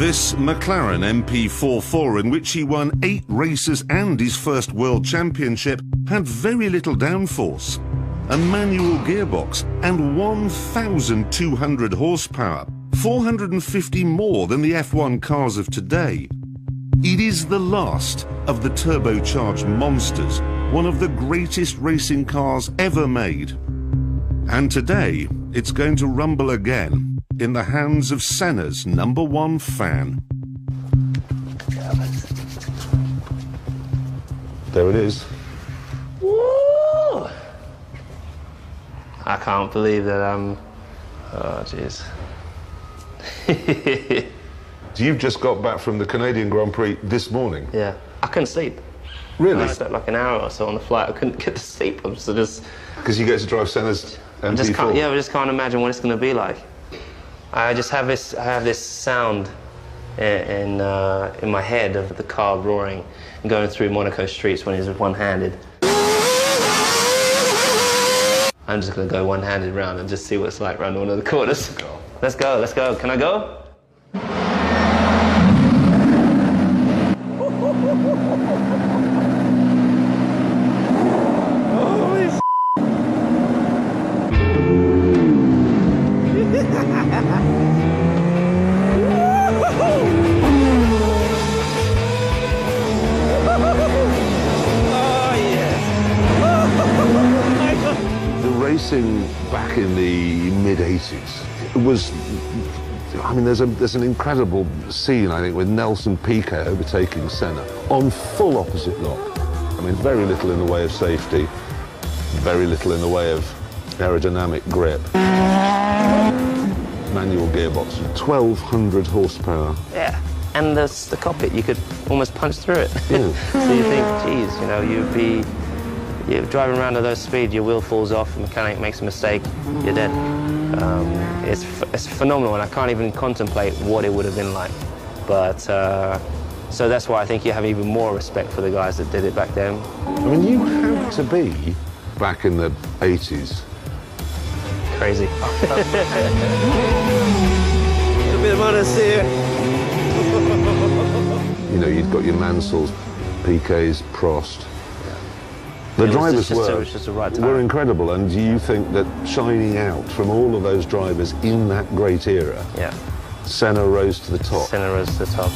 This McLaren MP4, in which he won 8 races and his first world championship, had very little downforce, a manual gearbox and 1,200 horsepower, 450 more than the F1 cars of today. It is the last of the turbocharged monsters, one of the greatest racing cars ever made. And today, it's going to rumble again in the hands of Senna's #1 fan. There it is. Woo! I can't believe that I'm... Oh, jeez. So you've just got back from the Canadian Grand Prix this morning? Yeah. I couldn't sleep. Really? I slept like an hour or so on the flight. I couldn't get to sleep. I'm so just... Because you get to drive Senna's MP4? I just can't imagine what it's going to be like. I just have this sound in my head of the car roaring and going through Monaco streets when he's one-handed. I'm just going to go one-handed round and just see what it's like around one of the corners. Let's go, let's go. Can I go? Racing back in the mid-80s, it was, I mean, there's an incredible scene, I think, with Nelson Piquet overtaking Senna on full opposite lock. I mean, very little in the way of safety, very little in the way of aerodynamic grip. Manual gearbox, 1,200 horsepower. Yeah, and the cockpit, you could almost punch through it. Yeah. So you think, geez, you know, you're driving around at those speeds, your wheel falls off, the mechanic makes a mistake, you're dead. It's phenomenal, and I can't even contemplate what it would have been like. But, so that's why I think you have even more respect for the guys that did it back then. I mean, you had to be, back in the 80s. Crazy. A bit of honesty here. You know, you've got your Mansells, Piquets, Prost. The drivers were incredible, and do you think that shining out from all of those drivers in that great era, yeah, Senna rose to the top? Senna rose to the top.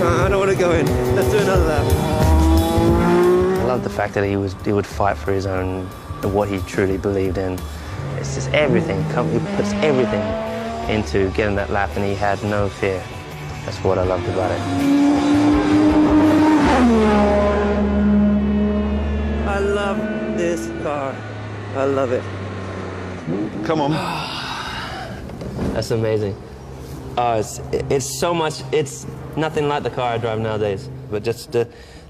I don't want to go in. Let's do another lap. I love the fact that he would fight for his own, what he truly believed in. It's just everything. He puts everything into getting that lap, and he had no fear. That's what I loved about it. I love this car. I love it. Come on. That's amazing. It's so much, it's nothing like the car I drive nowadays. But just to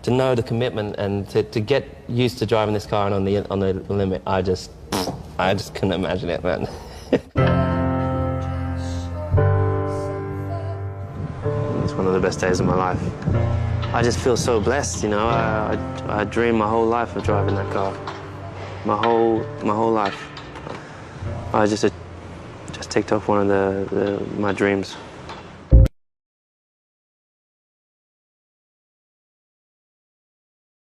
know the commitment and to get used to driving this car and on the limit, I just couldn't imagine it, man. It's one of the best days of my life. I just feel so blessed, you know. I dreamed my whole life of driving that car. My whole life. I just ticked off one of my dreams.